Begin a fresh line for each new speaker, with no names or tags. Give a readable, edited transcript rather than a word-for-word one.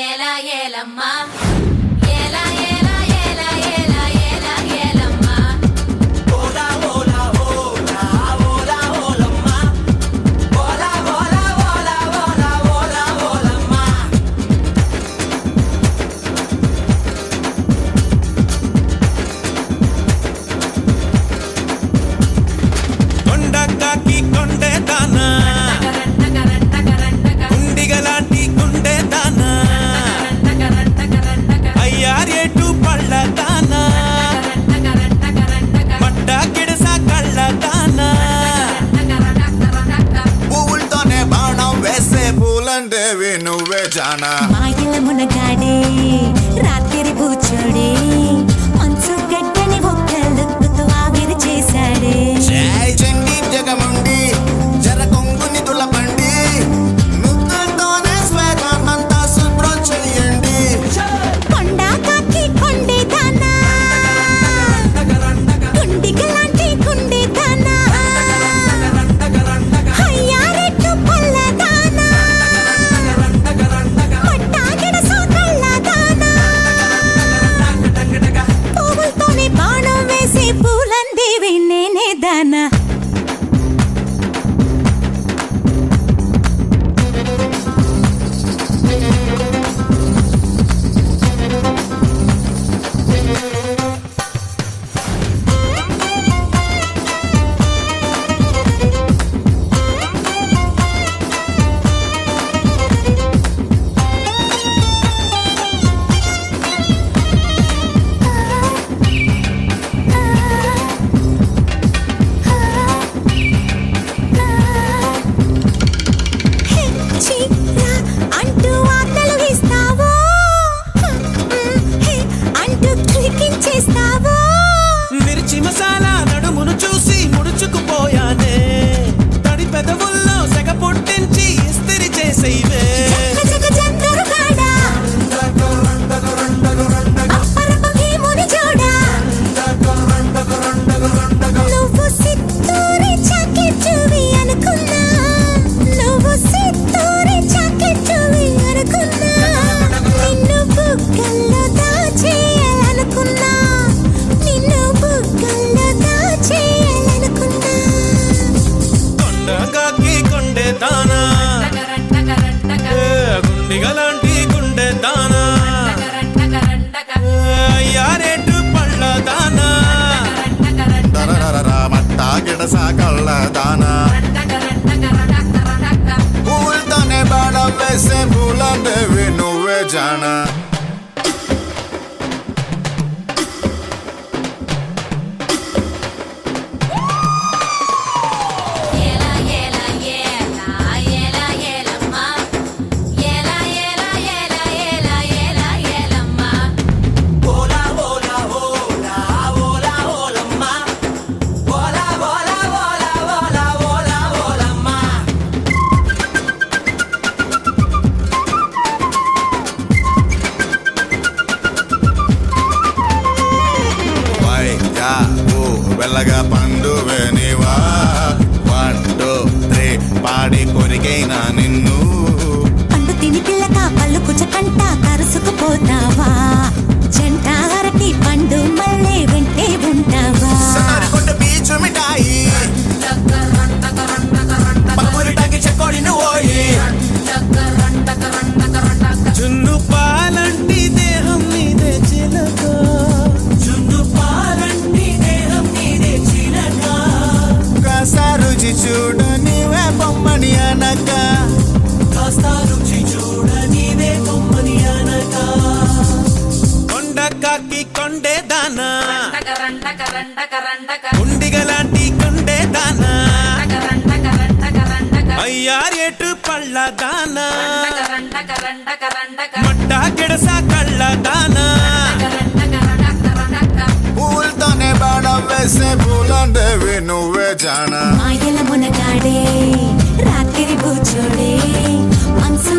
ఏలా ఏలమ్మా ఏలా ఏలా ఏలా ఏలా ఏలా ఏలమ్మా ఓలా ఓలా ఓలా ఓలా ఓలమ్మా ఓలా ఓలా ఓలా ఓలా ఓలా ఓలమ్మా
కొండకాకి కొండే దానా గుండిగలాంటి గుండె దానా అయ్యారేటు పళ్ళ దానా మట్ట గిడస కళ్ళ దానా
పువ్వులతోనే బాణం వేసే పూలంటేవి నువ్వే జానా
మాయల మునగాడే రాత్రి కూర్చోడే మంచు గడ్డని ఒక్క లుక్కుతో ఆవిరి చేశాడే
జై చండి జగముండి జర కొంగుని తులపండి ముద్దులతోనే స్వేదమంతా శుభ్రం చెయ్యండి
కొండ కాకి కొండే దానా గుండిగలాంటి గుండె దానా అయ్యారెట్టు పళ్ళ దానా మట్టాగిడ సోకళ్ళ దానా పువ్వులతోనే బాణం వేసి పూలందేవి నేనే దానా చీరా అంటూ వార్తలు ఇస్తావో అంటూ క్లికించేస్తావో
మిర్చి మసాలా నడుమును చూసి ముడుచుకుపోయానే తడి పెదవుల్లో సెగ పుట్టించి ఇస్తిరి చేసేవే
జగ జందరుగాడా అప్పరపు భీముని జోడా నువ్వు సిత్తూరి చాకెట్టువి అనుకున్నా నువ్వు సిత్తూరి చాకెట్టువి అనుకున్నా నిన్ను బుగ్గల్లో దాచేయాలనుకున్నా నిన్ను బుగ్గల్లో దాచేయాలనుకున్నా
కొండకాకి కొండే దానా గుండిగలాంటి గుండె దానా అయ్యారేటు పళ్ళ దానా
దరరరరా మట్టా గిడస కళ్ళ దానా పువ్వులతోనే బాణం వేసే పూలంటేవి నువ్వే జానా
ఏలా ఏలా ఏలా ఏలా ఏలమ్మా ఏలా ఏలా ఏలా ఏలా ఏలా ఏలమ్మా ఓలా ఓలా ఓలా ఓలా ఓలమ్మా ఓలా ఓలా ఓలా ఓలా ఓలా ఓలమ్మా
వైద్యా ఓ వెళ్ళగా పండువే నీవా 1 2 3 పాడి కొరికైనా నిన్ను
పండు తిని పిల్లక పళ్ళు కుచకంట కరుసుకుపోతావా జంట అరటి పండు మళ్ళీ వెంటే ఉంటావా
సరికొండ బీచు మిఠాయి పప్పురిటాకి చెక్కోడి నువ్వోయి
జున్ను పాలంటి దేహం నీదే చిలక జున్ను పాలంటి దేహం నీదే చిలక
కాస్త రుచి చూడ నీవే బొమ్మని అనక
కాస్త రుచి చూడ నీదే బొమ్మని అనక కొండకాకి కొండే దానా గుండిగలాంటి గుండె దానా అయ్యారేటు పళ్ళ దానా మట్ట గిడస కళ్ళ దానా
పూలతోనే బాణం వేసే పూలంటేవి నువ్వే జానా
మాయల మునగాడే రాత్రి కూర్చోడే మనసు